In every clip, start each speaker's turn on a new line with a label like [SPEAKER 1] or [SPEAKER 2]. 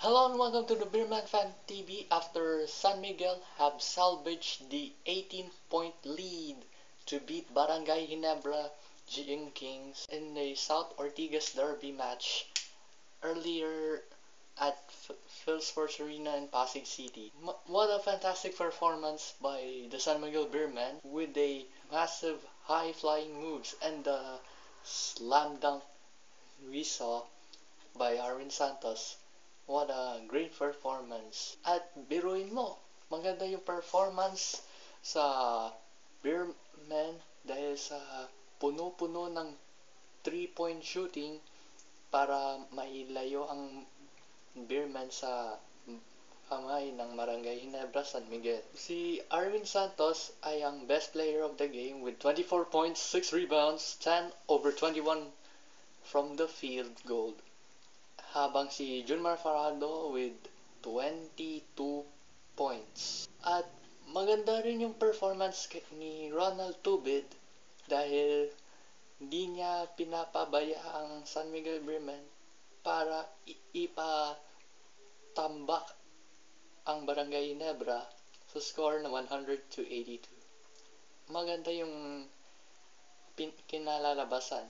[SPEAKER 1] Hello and welcome to the Beerman Fan TV. After San Miguel have salvaged the 18-point lead to beat Barangay Ginebra Jing Kings in the South Ortigas Derby match earlier at Phil Sports Arena in Pasig City. What a fantastic performance by the San Miguel Beermen with a massive high-flying moves and the slam dunk we saw by Arvin Santos. What a great performance. At biruin mo, maganda yung performance sa Beermen dahil sa puno-puno ng 3-point shooting para mailayo ang Beermen sa kamay ng Barangay Ginebra San Miguel. Si Arvin Santos ay ang best player of the game with 24 points, 6 rebounds, 10 over 21 from the field goal. Habang si Junmar Farado with 22 points. At maganda rin yung performance ni Ronald Tubid dahil hindi niya pinapabaya ang San Miguel Beermen para ipatambak ang Barangay Ginebra sa score na 100-82. Maganda yung kinalalabasan.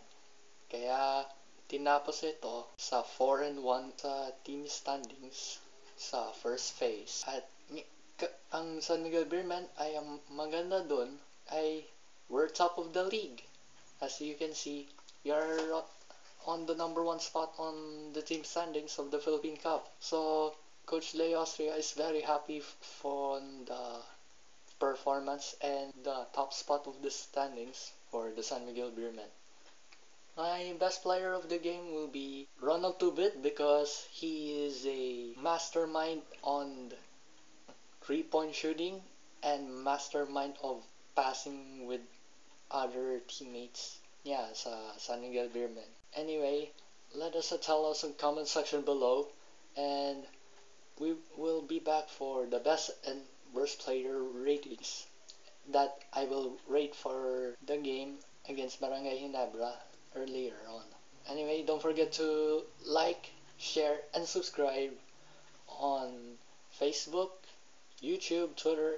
[SPEAKER 1] Kaya tinapos ito sa 4-1 sa team standings sa first phase. At ang San Miguel Beermen ay ang maganda doon ay we're top of the league. As you can see, we are on the number 1 spot on the team standings of the Philippine Cup. So, Coach Leo Austria is very happy for the performance and the top spot of the standings for the San Miguel Beermen. My best player of the game will be Ronald Tubit because he is a mastermind on 3-point shooting and mastermind of passing with other teammates sa San Miguel Beermen. Anyway, let us tell us in the comment section below and we will be back for the best and worst player ratings that I will rate for the game against Barangay Ginebra earlier on. Anyway, don't forget to like, share, and subscribe on Facebook, YouTube, Twitter,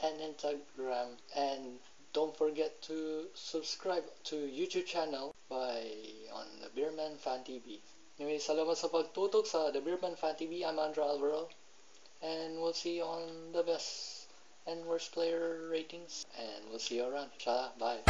[SPEAKER 1] and Instagram. And don't forget to subscribe to YouTube channel on the Beerman Fan TV. Anyway, salamat sa pagtutok sa The Beerman Fan TV. I'm Andrew Alvaro. And we'll see you on the best and worst player ratings. And we'll see you around. Bye.